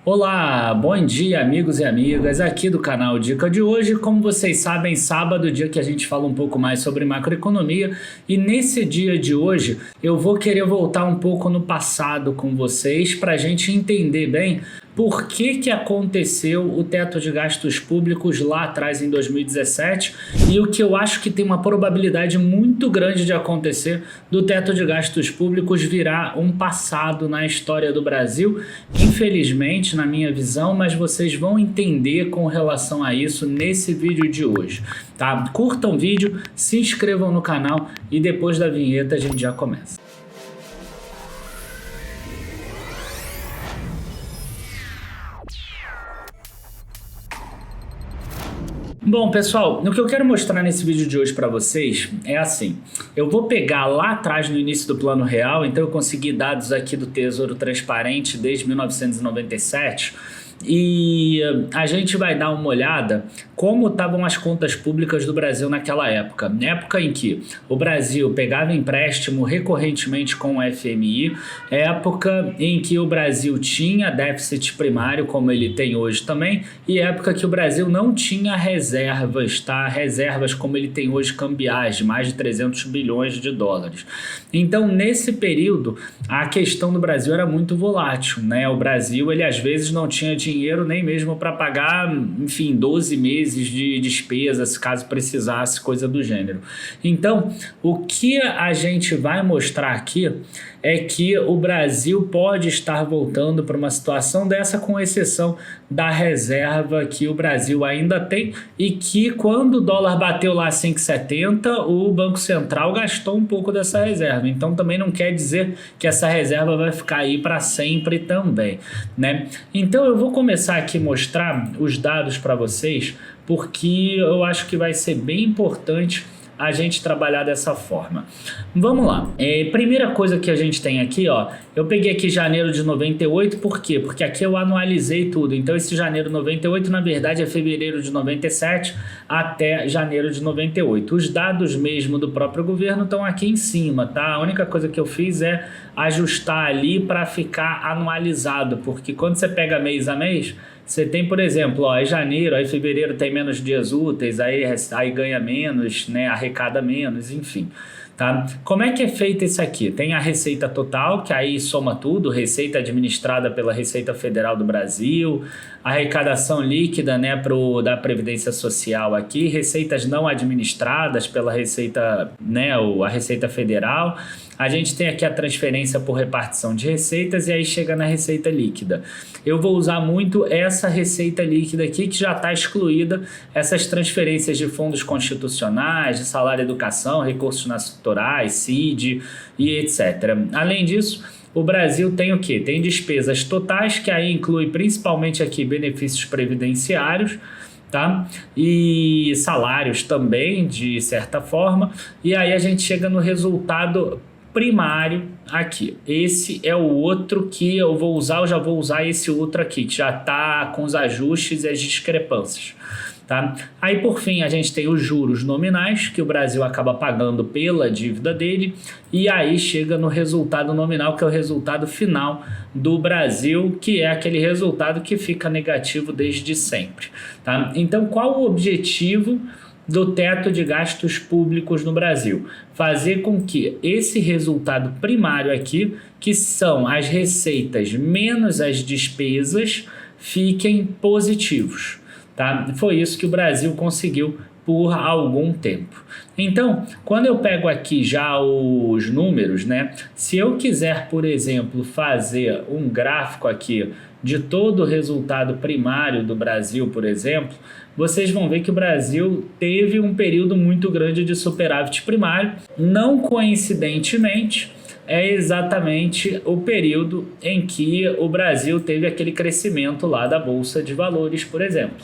Olá, bom dia amigos e amigas aqui do canal Dica de hoje. Como vocês sabem, sábado, dia que a gente fala um pouco mais sobre macroeconomia, e nesse dia de hoje eu vou querer voltar um pouco no passado com vocês para a gente entender bem por que aconteceu o teto de gastos públicos lá atrás em 2017 e o que eu acho que tem uma probabilidade muito grande de acontecer do teto de gastos públicos virar um passado na história do Brasil, infelizmente, na minha visão, mas vocês vão entender com relação a isso nesse vídeo de hoje, tá? Curtam o vídeo, se inscrevam no canal e depois da vinheta a gente já começa. Bom, pessoal, o que eu quero mostrar nesse vídeo de hoje para vocês é assim, eu vou pegar lá atrás no início do Plano Real, então eu consegui dados aqui do Tesouro Transparente desde 1997, e a gente vai dar uma olhada como estavam as contas públicas do Brasil naquela época. Na época em que o Brasil pegava empréstimo recorrentemente com o FMI, época em que o Brasil tinha déficit primário, como ele tem hoje também, e época que o Brasil não tinha reservas, tá? Reservas como ele tem hoje cambiais, de mais de 300 bilhões de dólares. Então, nesse período, a questão do Brasil era muito volátil, né? O Brasil, ele às vezes não tinha dinheiro nem mesmo para pagar, enfim, 12 meses de despesas, caso precisasse, coisa do gênero. Então, o que a gente vai mostrar aqui é que o Brasil pode estar voltando para uma situação dessa, com exceção da reserva que o Brasil ainda tem e que, quando o dólar bateu lá 5,70, o Banco Central gastou um pouco dessa reserva. Então, também não quer dizer que essa reserva vai ficar aí para sempre também, né? Então, eu vou começar aqui a mostrar os dados para vocês, porque eu acho que vai ser bem importante a gente trabalhar dessa forma. Vamos lá. Primeira coisa que a gente tem aqui, ó, eu peguei aqui janeiro de 98, por quê? Porque aqui eu anualizei tudo. Então esse janeiro de 98, na verdade, é fevereiro de 97 até janeiro de 98. Os dados mesmo do próprio governo estão aqui em cima, tá? A única coisa que eu fiz é ajustar ali para ficar anualizado, porque quando você pega mês a mês, você tem, por exemplo, ó, é janeiro, aí fevereiro tem menos dias úteis, aí ganha menos, né, arrecada menos, enfim. Tá? Como é que é feito isso aqui? Tem a receita total, que aí soma tudo, receita administrada pela Receita Federal do Brasil, arrecadação líquida, né, da Previdência Social aqui, receitas não administradas pela Receita, né, a Receita Federal. A gente tem aqui a transferência por repartição de receitas e aí chega na receita líquida. Eu vou usar muito essa receita líquida aqui, que já está excluída essas transferências de fundos constitucionais, de salário e educação, recursos naturais, CID e etc. Além disso, o Brasil tem o quê? Tem despesas totais, que aí inclui principalmente aqui benefícios previdenciários, tá? E salários também, de certa forma. E aí a gente chega no resultado primário aqui. Esse é o outro que eu vou usar, eu já vou usar esse outro aqui, que já está com os ajustes e as discrepâncias. Tá? Aí, por fim, a gente tem os juros nominais, que o Brasil acaba pagando pela dívida dele, e aí chega no resultado nominal, que é o resultado final do Brasil, que é aquele resultado que fica negativo desde sempre. Tá? Então, qual o objetivo do teto de gastos públicos no Brasil? Fazer com que esse resultado primário aqui, que são as receitas menos as despesas, fiquem positivos. Tá? Foi isso que o Brasil conseguiu por algum tempo. Então, quando eu pego aqui já os números, né? Se eu quiser, por exemplo, fazer um gráfico aqui de todo o resultado primário do Brasil, por exemplo, vocês vão ver que o Brasil teve um período muito grande de superávit primário. Não coincidentemente, é exatamente o período em que o Brasil teve aquele crescimento lá da Bolsa de Valores, por exemplo.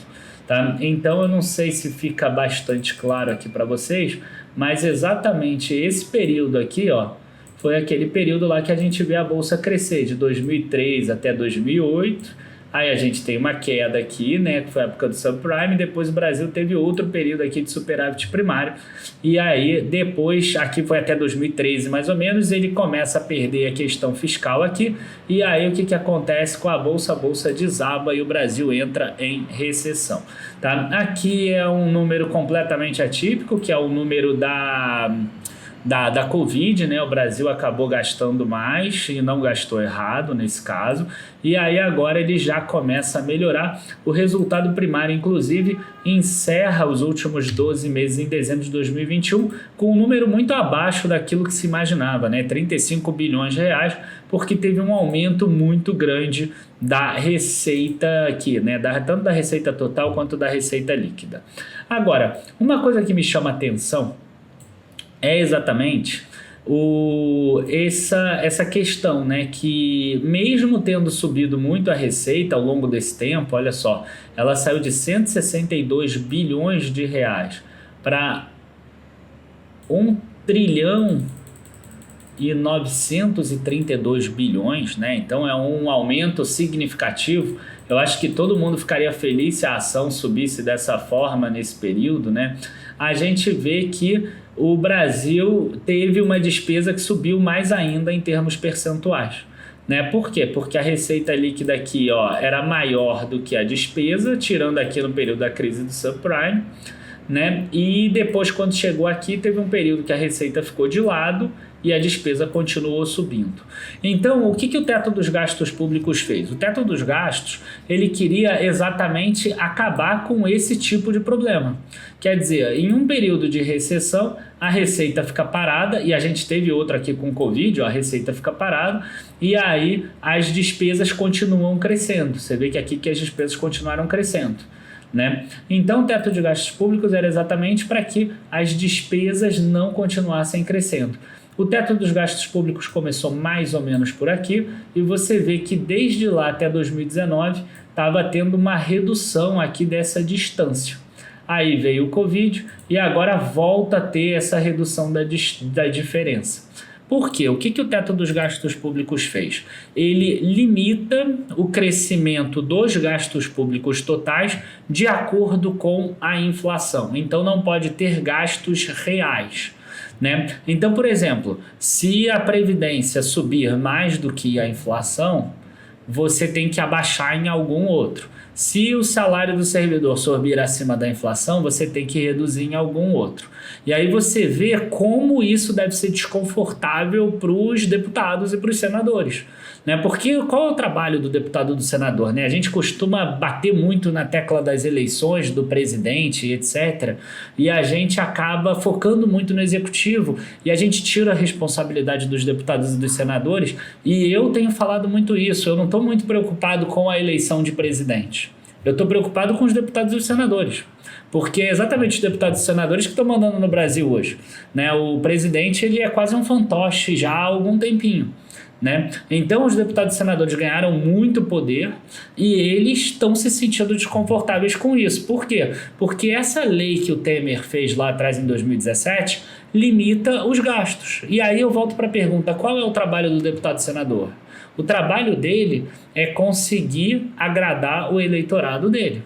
Tá? Então eu não sei se fica bastante claro aqui para vocês, mas exatamente esse período aqui, ó, foi aquele período lá que a gente vê a Bolsa crescer, de 2003 até 2008, Aí a gente tem uma queda aqui, né, que foi a época do subprime, depois o Brasil teve outro período aqui de superávit primário, e aí depois, aqui foi até 2013 mais ou menos, ele começa a perder a questão fiscal aqui, e aí o que acontece com a Bolsa? A Bolsa desaba e o Brasil entra em recessão. Tá? Aqui é um número completamente atípico, que é o número da Covid, né? O Brasil acabou gastando mais e não gastou errado nesse caso, e aí agora ele já começa a melhorar. O resultado primário, inclusive, encerra os últimos 12 meses em dezembro de 2021 com um número muito abaixo daquilo que se imaginava, né? 35 bilhões de reais, porque teve um aumento muito grande da receita aqui, né? Tanto da receita total quanto da receita líquida. Agora, uma coisa que me chama a atenção é exatamente essa questão, né, que mesmo tendo subido muito a receita ao longo desse tempo, olha só, ela saiu de 162 bilhões de reais para 1 trilhão e 932 bilhões, né? Então é um aumento significativo. Eu acho que todo mundo ficaria feliz se a ação subisse dessa forma nesse período, né? A gente vê que o Brasil teve uma despesa que subiu mais ainda em termos percentuais, né? Por quê? Porque a receita líquida aqui, ó, era maior do que a despesa, tirando aqui no período da crise do subprime, né? E depois, quando chegou aqui, teve um período que a receita ficou de lado e a despesa continuou subindo. Então, o que o teto dos gastos públicos fez? O teto dos gastos, ele queria exatamente acabar com esse tipo de problema. Quer dizer, em um período de recessão, a receita fica parada, e a gente teve outro aqui com o Covid, ó, a receita fica parada, e aí as despesas continuam crescendo. Você vê que aqui que as despesas continuaram crescendo, né? Então o teto de gastos públicos era exatamente para que as despesas não continuassem crescendo. O teto dos gastos públicos começou mais ou menos por aqui, e você vê que desde lá até 2019 estava tendo uma redução aqui dessa distância. Aí veio o Covid e agora volta a ter essa redução da diferença. Por quê? O que o teto dos gastos públicos fez? Ele limita o crescimento dos gastos públicos totais de acordo com a inflação. Então não pode ter gastos reais, né? Então, por exemplo, se a Previdência subir mais do que a inflação, você tem que abaixar em algum outro. Se o salário do servidor subir acima da inflação, você tem que reduzir em algum outro. E aí você vê como isso deve ser desconfortável para os deputados e para os senadores, né? Porque qual é o trabalho do deputado e do senador, né? A gente costuma bater muito na tecla das eleições, do presidente, etc. E a gente acaba focando muito no executivo e a gente tira a responsabilidade dos deputados e dos senadores. E eu tenho falado muito isso, eu não estou muito preocupado com a eleição de presidente. Eu estou preocupado com os deputados e os senadores, porque é exatamente os deputados e senadores que estão mandando no Brasil hoje, né? O presidente, ele é quase um fantoche já há algum tempinho, né? Então os deputados e senadores ganharam muito poder e eles estão se sentindo desconfortáveis com isso. Por quê? Porque essa lei que o Temer fez lá atrás em 2017 limita os gastos. E aí eu volto para a pergunta, qual é o trabalho do deputado e senador? O trabalho dele é conseguir agradar o eleitorado dele,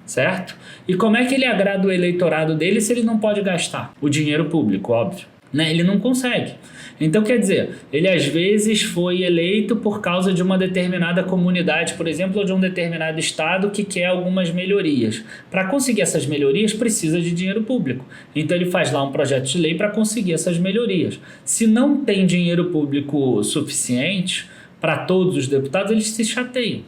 certo? E como é que ele agrada o eleitorado dele se ele não pode gastar o dinheiro público, óbvio, né? Ele não consegue. Então, quer dizer, ele às vezes foi eleito por causa de uma determinada comunidade, por exemplo, ou de um determinado estado que quer algumas melhorias. Para conseguir essas melhorias, precisa de dinheiro público. Então, ele faz lá um projeto de lei para conseguir essas melhorias. Se não tem dinheiro público suficiente para todos os deputados, eles se chateiam.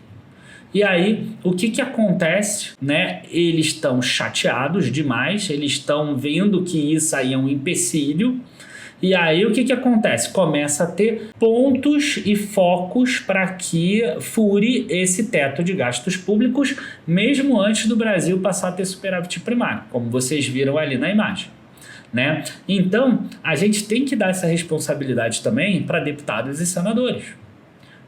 E aí, o que acontece, né? Eles estão chateados demais, eles estão vendo que isso aí é um empecilho. E aí, o que acontece? Começa a ter pontos e focos para que fure esse teto de gastos públicos, mesmo antes do Brasil passar a ter superávit primário, como vocês viram ali na imagem, né? Então, a gente tem que dar essa responsabilidade também para deputados e senadores.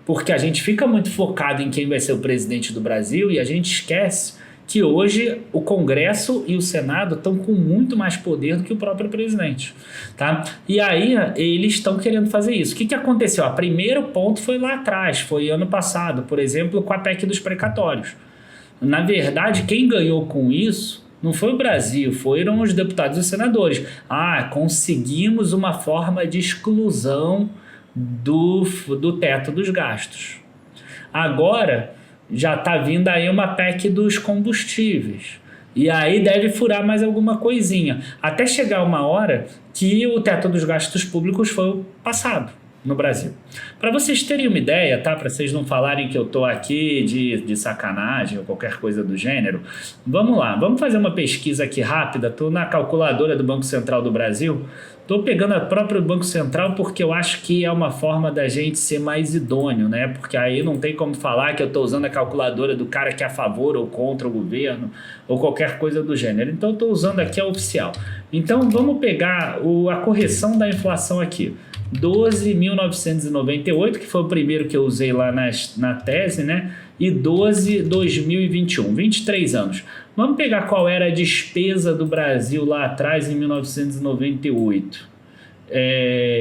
Porque a gente fica muito focado em quem vai ser o presidente do Brasil e a gente esquece que hoje o Congresso e o Senado estão com muito mais poder do que o próprio presidente, tá? E aí eles estão querendo fazer isso. O que aconteceu? O primeiro ponto foi lá atrás, foi ano passado, por exemplo, com a PEC dos precatórios. Na verdade, quem ganhou com isso não foi o Brasil, foram os deputados e os senadores. Conseguimos uma forma de exclusão do teto dos gastos. Agora já está vindo aí uma PEC dos combustíveis. E aí deve furar mais alguma coisinha. Até chegar uma hora que o teto dos gastos públicos foi passado no Brasil. Para vocês terem uma ideia, tá? Para vocês não falarem que eu tô aqui de sacanagem ou qualquer coisa do gênero, vamos lá, vamos fazer uma pesquisa aqui rápida. Tô na calculadora do Banco Central do Brasil, tô pegando a própria Banco Central porque eu acho que é uma forma da gente ser mais idôneo, né? Porque aí não tem como falar que eu tô usando a calculadora do cara que é a favor ou contra o governo ou qualquer coisa do gênero. Então eu tô usando aqui a oficial. Então vamos pegar a correção da inflação aqui. 12.998, que foi o primeiro que eu usei lá na tese, né? E 12.2021, 23 anos. Vamos pegar qual era a despesa do Brasil lá atrás, em 1998.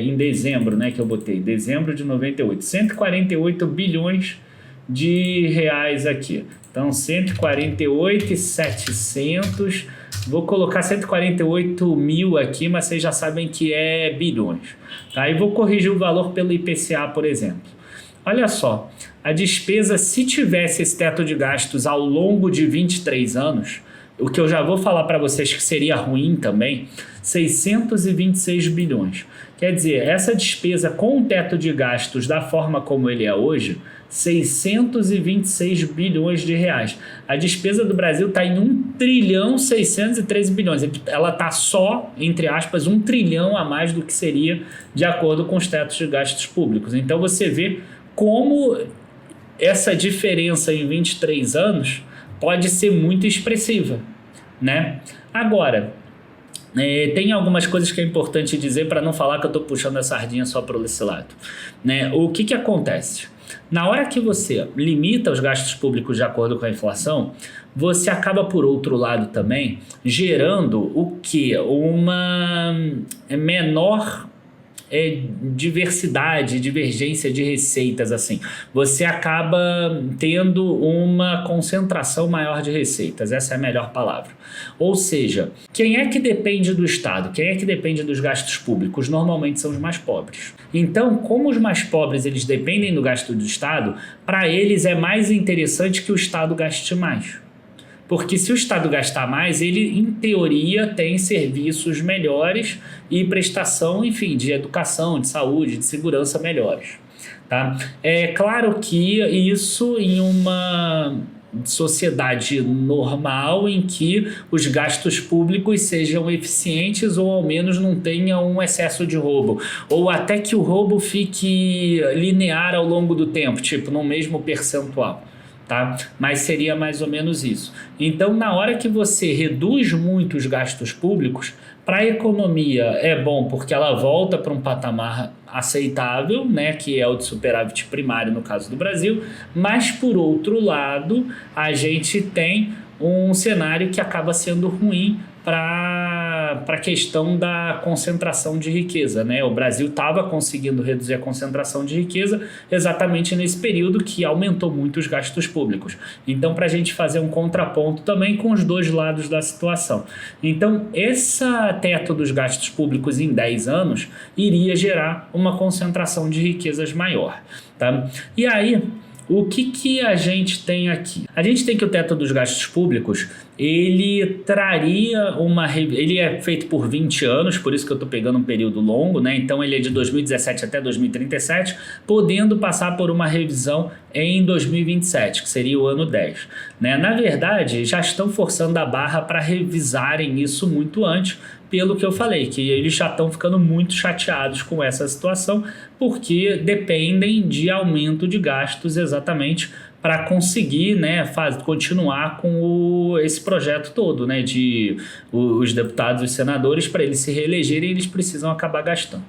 Em dezembro, né? Que eu botei, dezembro de 98. 148 bilhões de reais aqui. Então, 148.700. Vou colocar 148 mil aqui, mas vocês já sabem que é bilhões. Tá? E vou corrigir o valor pelo IPCA, por exemplo. Olha só, a despesa, se tivesse esse teto de gastos ao longo de 23 anos, o que eu já vou falar para vocês que seria ruim também, 626 bilhões. Quer dizer, essa despesa com o teto de gastos da forma como ele é hoje, 626 bilhões de reais. A despesa do Brasil está em 1.613 bilhões. Ela está só, entre aspas, 1 trilhão a mais do que seria de acordo com os tetos de gastos públicos. Então você vê como essa diferença em 23 anos pode ser muito expressiva, né? Agora, tem algumas coisas que é importante dizer para não falar que eu estou puxando a sardinha só para esse lado, né? O que acontece? Na hora que você limita os gastos públicos de acordo com a inflação, você acaba, por outro lado, também gerando o quê? Uma menor divergência de receitas, assim. Você acaba tendo uma concentração maior de receitas, essa é a melhor palavra. Ou seja, quem é que depende do Estado? Quem é que depende dos gastos públicos? Normalmente são os mais pobres. Então, como os mais pobres eles dependem do gasto do Estado, para eles é mais interessante que o Estado gaste mais. Porque se o Estado gastar mais, ele, em teoria, tem serviços melhores e prestação, enfim, de educação, de saúde, de segurança melhores. Tá? É claro que isso em uma sociedade normal em que os gastos públicos sejam eficientes ou ao menos não tenha um excesso de roubo. Ou até que o roubo fique linear ao longo do tempo, tipo, no mesmo percentual. Tá? Mas seria mais ou menos isso. Então, na hora que você reduz muito os gastos públicos, para a economia é bom porque ela volta para um patamar aceitável, né, que é o de superávit primário no caso do Brasil, mas por outro lado, a gente tem um cenário que acaba sendo ruim para a questão da concentração de riqueza, né? O Brasil estava conseguindo reduzir a concentração de riqueza exatamente nesse período que aumentou muito os gastos públicos. Então, para a gente fazer um contraponto também com os dois lados da situação. Então, esse teto dos gastos públicos em 10 anos iria gerar uma concentração de riquezas maior, tá? E aí, o que a gente tem aqui? A gente tem que o teto dos gastos públicos, ele traria ele é feito por 20 anos, por isso que eu estou pegando um período longo, né? Então ele é de 2017 até 2037, podendo passar por uma revisão em 2027, que seria o ano 10. Né? Na verdade, já estão forçando a barra para revisarem isso muito antes, pelo que eu falei, que eles já estão ficando muito chateados com essa situação, porque dependem de aumento de gastos exatamente para conseguir, né, continuar com esse projeto todo, né, de os deputados e os senadores, para eles se reelegerem, eles precisam acabar gastando.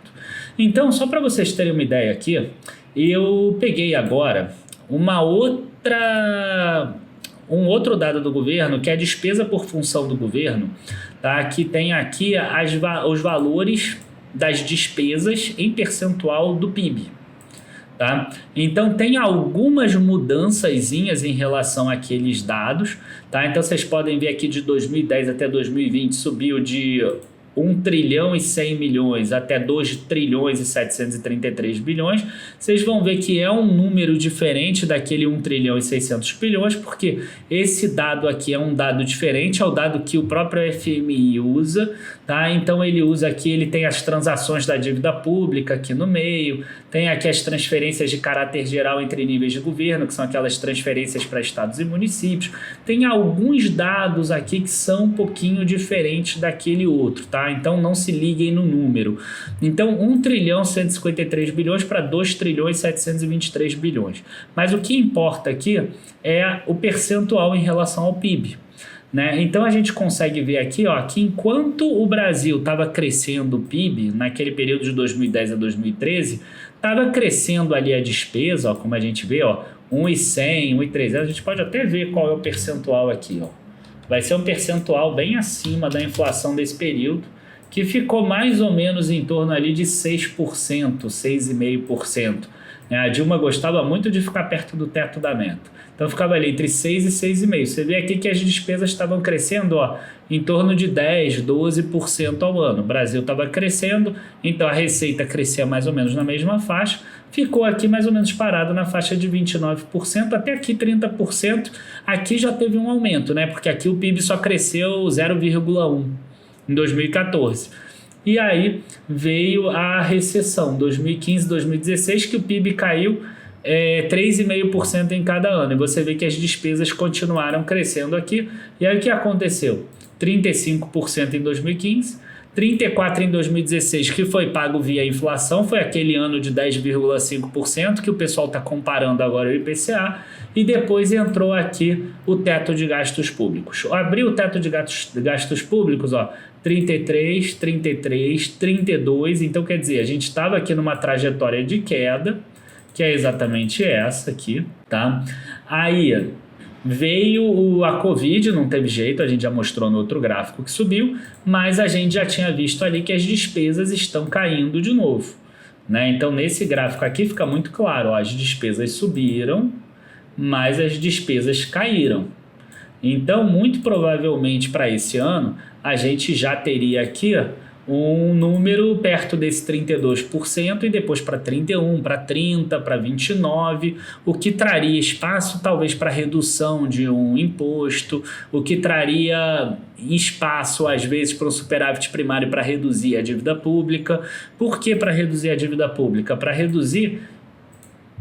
Então, só para vocês terem uma ideia aqui, eu peguei agora uma outra um outro dado do governo, que é a despesa por função do governo, tá? Que tem aqui os valores das despesas em percentual do PIB. Tá? Então tem algumas mudançazinhas em relação àqueles dados, tá? Então vocês podem ver aqui de 2010 até 2020 subiu de 1 trilhão e 100 milhões até 2 trilhões e 733 bilhões. Vocês vão ver que é um número diferente daquele 1 trilhão e 600 bilhões, porque esse dado aqui é um dado diferente, é o dado que o próprio FMI usa, tá? Então ele usa aqui, ele tem as transações da dívida pública aqui no meio, tem aqui as transferências de caráter geral entre níveis de governo, que são aquelas transferências para estados e municípios. Tem alguns dados aqui que são um pouquinho diferentes daquele outro, tá? Então não se liguem no número. Então 1 trilhão 153 bilhões para 2 trilhões 723 bilhões. Mas o que importa aqui é o percentual em relação ao PIB. Né? Então a gente consegue ver aqui, ó, que enquanto o Brasil estava crescendo o PIB, naquele período de 2010 a 2013, estava crescendo ali a despesa, ó, como a gente vê, ó, 1,100, 1,300, a gente pode até ver qual é o percentual aqui. Ó. Vai ser um percentual bem acima da inflação desse período, que ficou mais ou menos em torno ali de 6%, 6,5%. A Dilma gostava muito de ficar perto do teto da meta. Então ficava ali entre 6 e 6,5. Você vê aqui que as despesas estavam crescendo, ó, em torno de 10, 12% ao ano. O Brasil estava crescendo, então a receita crescia mais ou menos na mesma faixa. Ficou aqui mais ou menos parado na faixa de 29%, até aqui 30%. Aqui já teve um aumento, né? Porque aqui o PIB só cresceu 0,1 em 2014. E aí veio a recessão, 2015, 2016, que o PIB caiu 3,5% em cada ano. E você vê que as despesas continuaram crescendo aqui. E aí o que aconteceu? 35% em 2015, 34% em 2016, que foi pago via inflação, foi aquele ano de 10,5% que o pessoal está comparando agora o IPCA, e depois entrou aqui o teto de gastos públicos. Abriu o teto de gastos públicos, ó, 33, 33, 32, então quer dizer, a gente estava aqui numa trajetória de queda, que é exatamente essa aqui, tá? Aí veio a Covid, não teve jeito, a gente já mostrou no outro gráfico que subiu, mas a gente já tinha visto ali que as despesas estão caindo de novo, né? Então nesse gráfico aqui fica muito claro, ó, as despesas subiram, mas as despesas caíram. Então muito provavelmente para esse ano a gente já teria aqui um número perto desse 32% e depois para 31%, para 30%, para 29%, o que traria espaço talvez para redução de um imposto, o que traria espaço às vezes para um superávit primário para reduzir a dívida pública. Por que para reduzir a dívida pública? Para reduzir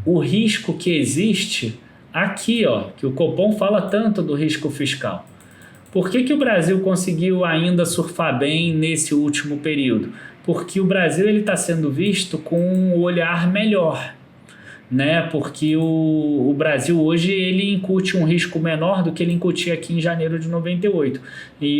o risco que existe aqui, ó, que o Copom fala tanto do risco fiscal. Por que o Brasil conseguiu ainda surfar bem nesse último período? Porque o Brasil está sendo visto com um olhar melhor, né? Porque o Brasil hoje ele incute um risco menor do que ele incutia aqui em janeiro de 98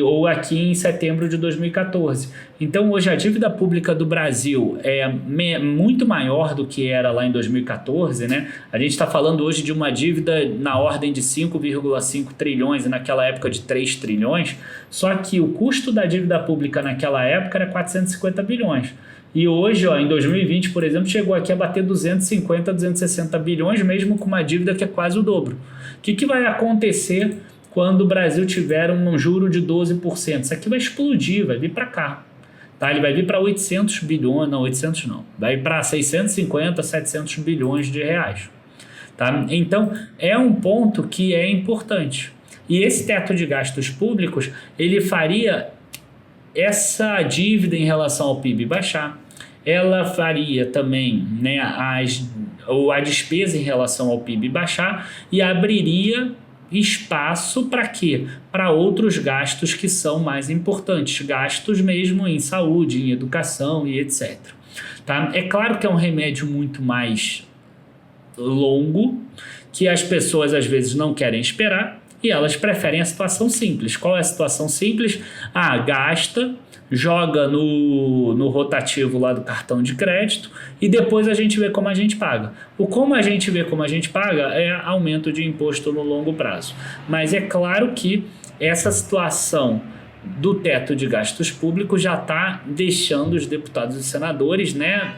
ou aqui em setembro de 2014. Então hoje a dívida pública do Brasil é muito maior do que era lá em 2014, né? A gente está falando hoje de uma dívida na ordem de 5,5 trilhões e naquela época de 3 trilhões, só que o custo da dívida pública naquela época era 450 bilhões. E hoje, ó, em 2020, por exemplo, chegou aqui a bater 250, 260 bilhões, mesmo com uma dívida que é quase o dobro. O que vai acontecer quando o Brasil tiver um juro de 12%? Isso aqui vai explodir, vai vir para cá. Tá? Ele vai vir para 800 bilhões, não, 800 não. Vai para 650, 700 bilhões de reais. Tá? Então, é um ponto que é importante. E esse teto de gastos públicos, ele faria essa dívida em relação ao PIB baixar. Ela faria também, né, a despesa em relação ao PIB baixar e abriria espaço para quê? Para outros gastos que são mais importantes, gastos mesmo em saúde, em educação e etc. Tá? É claro que é um remédio muito mais longo, que as pessoas às vezes não querem esperar, e elas preferem a situação simples. Qual é a situação simples? Gasta, joga no rotativo lá do cartão de crédito e depois a gente vê como a gente paga. O como a gente vê como a gente paga é aumento de imposto no longo prazo. Mas é claro que essa situação do teto de gastos públicos já está deixando os deputados e senadores, né,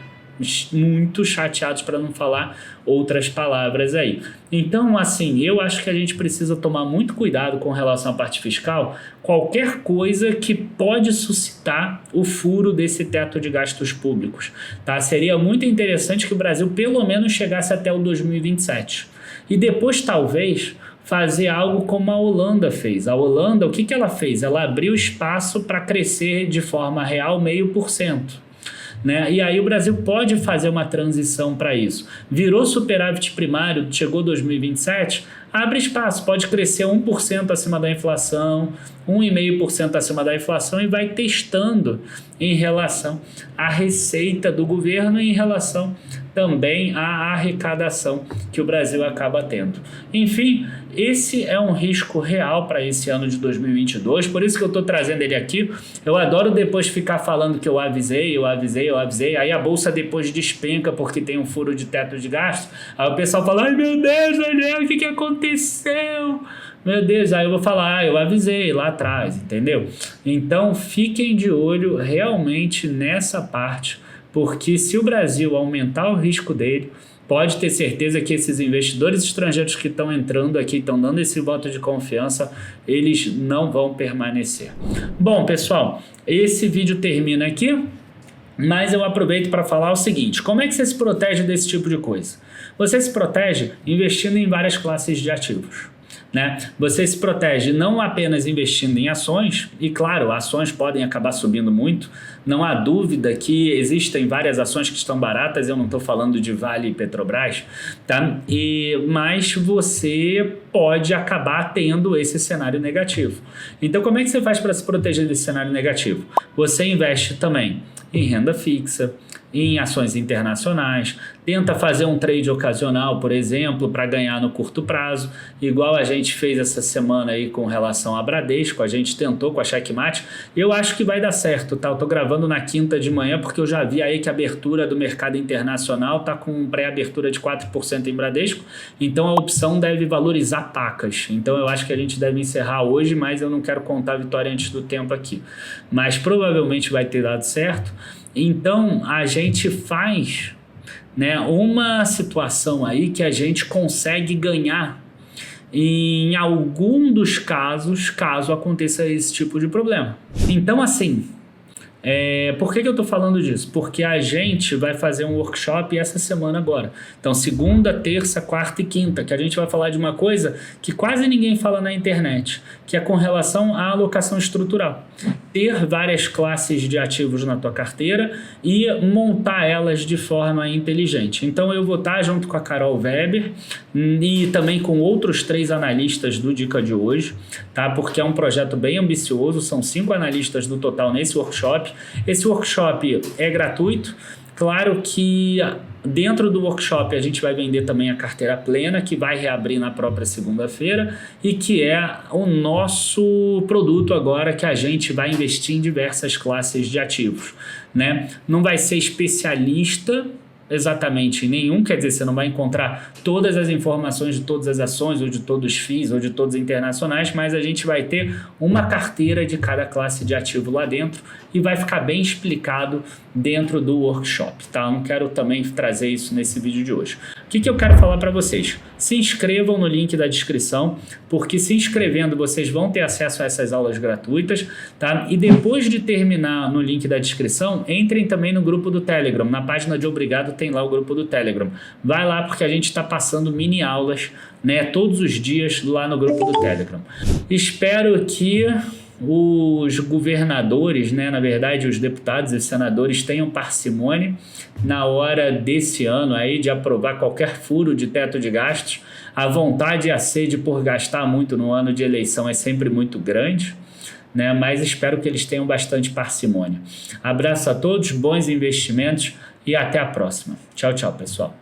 muito chateados, para não falar outras palavras aí. Então, assim, eu acho que a gente precisa tomar muito cuidado com relação à parte fiscal, qualquer coisa que pode suscitar o furo desse teto de gastos públicos, tá? Seria muito interessante que o Brasil pelo menos chegasse até o 2027 e depois talvez fazer algo como a Holanda fez. A Holanda, o que ela fez? Ela abriu espaço para crescer de forma real 0,5%. Né? E aí o Brasil pode fazer uma transição para isso. Virou superávit primário, chegou 2027, abre espaço, pode crescer 1% acima da inflação, 1,5% acima da inflação e vai testando em relação à receita do governo e em relação também à arrecadação que o Brasil acaba tendo. Enfim, esse é um risco real para esse ano de 2022, por isso que eu estou trazendo ele aqui. Eu adoro depois ficar falando que eu avisei, aí a bolsa depois despenca porque tem um furo de teto de gasto, aí o pessoal fala, ai meu Deus, Daniel, o que aconteceu? Meu Deus, aí eu vou falar, eu avisei lá atrás, entendeu? Então fiquem de olho realmente nessa parte, porque se o Brasil aumentar o risco dele, pode ter certeza que esses investidores estrangeiros que estão entrando aqui, estão dando esse voto de confiança, eles não vão permanecer. Bom, pessoal, esse vídeo termina aqui, mas eu aproveito para falar o seguinte, como é que você se protege desse tipo de coisa? Você se protege investindo em várias classes de ativos. Né? Você se protege não apenas investindo em ações, e claro, ações podem acabar subindo muito, não há dúvida que existem várias ações que estão baratas, eu não estou falando de Vale e Petrobras, tá? Mas você pode acabar tendo esse cenário negativo. Então como é que você faz para se proteger desse cenário negativo? Você investe também em renda fixa, em ações internacionais, tenta fazer um trade ocasional, por exemplo, para ganhar no curto prazo, igual a gente fez essa semana aí com relação a Bradesco, a gente tentou com a Checkmate, eu acho que vai dar certo, tá? Eu tô gravando na quinta de manhã porque eu já vi aí que a abertura do mercado internacional tá com pré-abertura de 4% em Bradesco, então a opção deve valorizar pacas, então eu acho que a gente deve encerrar hoje, mas eu não quero contar a vitória antes do tempo aqui, mas provavelmente vai ter dado certo. Então a gente faz, né, uma situação aí que a gente consegue ganhar em algum dos casos, caso aconteça esse tipo de problema. Então assim, por que eu estou falando disso? Porque a gente vai fazer um workshop essa semana agora. Então segunda, terça, quarta e quinta, que a gente vai falar de uma coisa que quase ninguém fala na internet, que é com relação à alocação estrutural. Ter várias classes de ativos na tua carteira e montar elas de forma inteligente. Então eu vou estar junto com a Carol Weber e também com outros 3 analistas do Dica de hoje, tá? Porque é um projeto bem ambicioso, são 5 analistas no total nesse workshop. Esse workshop é gratuito. Claro que dentro do workshop a gente vai vender também a carteira plena, que vai reabrir na própria segunda-feira e que é o nosso produto agora que a gente vai investir em diversas classes de ativos, né? Não vai ser especialista exatamente em nenhum, quer dizer, você não vai encontrar todas as informações de todas as ações ou de todos os FIIs ou de todos os internacionais, mas a gente vai ter uma carteira de cada classe de ativo lá dentro e vai ficar bem explicado dentro do workshop, tá? Eu não quero também trazer isso nesse vídeo de hoje. O que eu quero falar para vocês? Se inscrevam no link da descrição, porque se inscrevendo vocês vão ter acesso a essas aulas gratuitas, tá? E depois de terminar no link da descrição, entrem também no grupo do Telegram. Na página de Obrigado tem lá o grupo do Telegram. Vai lá porque a gente está passando mini aulas, né, todos os dias lá no grupo do Telegram. Espero que os governadores, né, na verdade os deputados e senadores tenham parcimônia na hora desse ano aí de aprovar qualquer furo de teto de gastos. A vontade e a sede por gastar muito no ano de eleição é sempre muito grande, né, mas espero que eles tenham bastante parcimônia. Abraço a todos, bons investimentos e até a próxima. Tchau, tchau, pessoal.